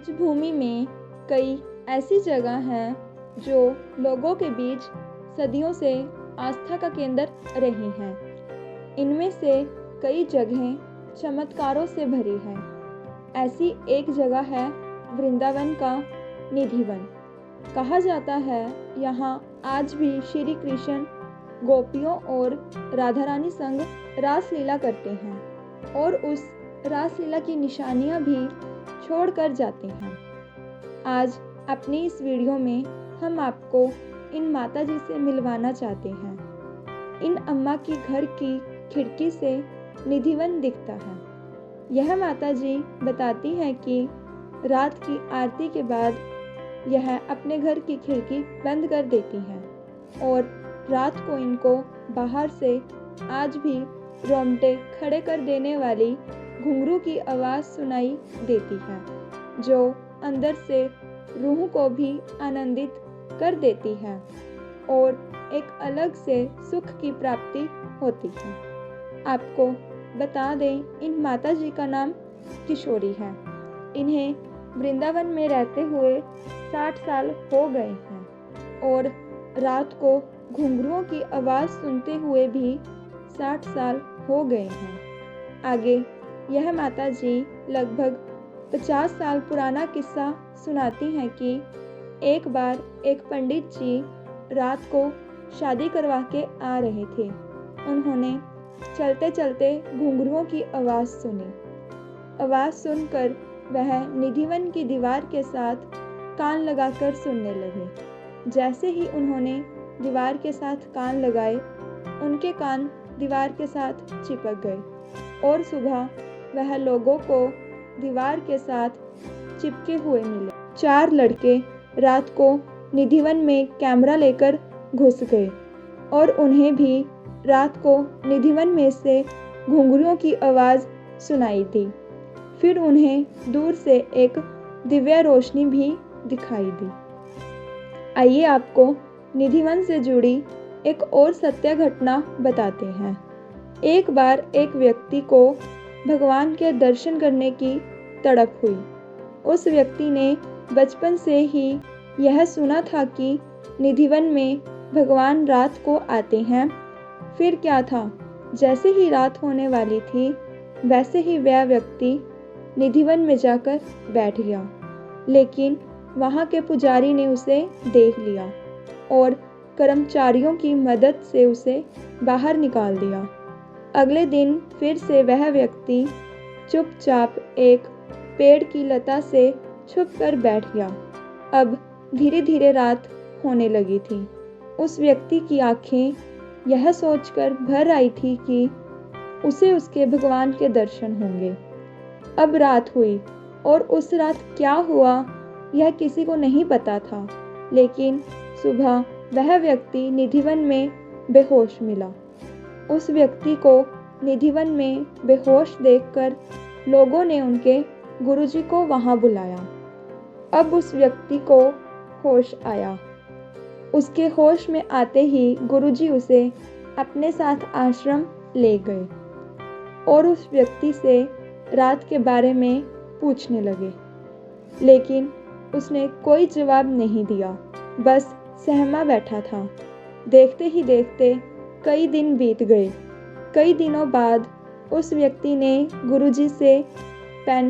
इस भूमि में कई ऐसी जगह हैं जो लोगों के बीच सदियों से आस्था का केंद्र रही हैं। इनमें से कई जगहें चमत्कारों से भरी हैं। ऐसी एक जगह है वृंदावन का निधिवन। कहा जाता है यहाँ आज भी श्री कृष्ण गोपियों और राधा रानी संग रासलीला करते हैं और उस रासलीला की निशानियाँ भी छोड़ कर जाते हैं। आज अपनी इस वीडियो में हम आपको इन माता जी से मिलवाना चाहते हैं। इन अम्मा की घर की खिड़की से निधिवन दिखता है। यह माता जी बताती हैं कि रात की आरती के बाद यह अपने घर की खिड़की बंद कर देती हैं और रात को इनको बाहर से आज भी रोंगटे खड़े कर देने वाली घुंघरू की आवाज़ सुनाई देती है, जो अंदर से रूह को भी आनंदित कर देती है और एक अलग से सुख की प्राप्ति होती है। आपको बता दें, इन माता जी का नाम किशोरी है। इन्हें वृंदावन में रहते हुए 60 साल हो गए हैं और रात को घुंघरुओं की आवाज़ सुनते हुए भी 60 साल हो गए हैं। आगे यह माता जी लगभग 50 साल पुराना किस्सा सुनाती हैं कि एक बार एक पंडित जी रात को शादी करवा के आ रहे थे। उन्होंने चलते चलते घुंघरुओं की आवाज़ सुनी। आवाज़ सुनकर वह निधिवन की दीवार के साथ कान लगाकर सुनने लगे। जैसे ही उन्होंने दीवार के साथ कान लगाए, उनके कान दीवार के साथ चिपक गए और सुबह वह लोगों को दीवार के साथ चिपके हुए मिले। 4 लड़के रात को निधिवन में कैमरा लेकर घुस गए और उन्हें भी रात को निधिवन में से घुंघरुओं की आवाज़ सुनाई दी। फिर उन्हें दूर से एक दिव्य रोशनी भी दिखाई दी। आइए आपको निधिवन से जुड़ी एक और सत्य घटना बताते हैं। एक बार एक व्यक्ति को भगवान के दर्शन करने की तड़प हुई। उस व्यक्ति ने बचपन से ही यह सुना था कि निधिवन में भगवान रात को आते हैं। फिर क्या था, जैसे ही रात होने वाली थी, वैसे ही वह व्यक्ति निधिवन में जाकर बैठ गया, लेकिन वहाँ के पुजारी ने उसे देख लिया और कर्मचारियों की मदद से उसे बाहर निकाल दिया। अगले दिन फिर से वह व्यक्ति चुपचाप एक पेड़ की लता से छुपकर बैठ गया। अब धीरे धीरे रात होने लगी थी। उस व्यक्ति की आंखें यह सोचकर भर आई थी कि उसे उसके भगवान के दर्शन होंगे। अब रात हुई और उस रात क्या हुआ यह किसी को नहीं पता था, लेकिन सुबह वह व्यक्ति निधिवन में बेहोश मिला। उस व्यक्ति को निधिवन में बेहोश देखकर लोगों ने उनके गुरुजी को वहां बुलाया। अब उस व्यक्ति को होश आया। उसके होश में आते ही गुरुजी उसे अपने साथ आश्रम ले गए और उस व्यक्ति से रात के बारे में पूछने लगे, लेकिन उसने कोई जवाब नहीं दिया, बस सहमा बैठा था। देखते ही देखते कई दिन बीत गए। कई दिनों बाद उस व्यक्ति ने गुरुजी से पेन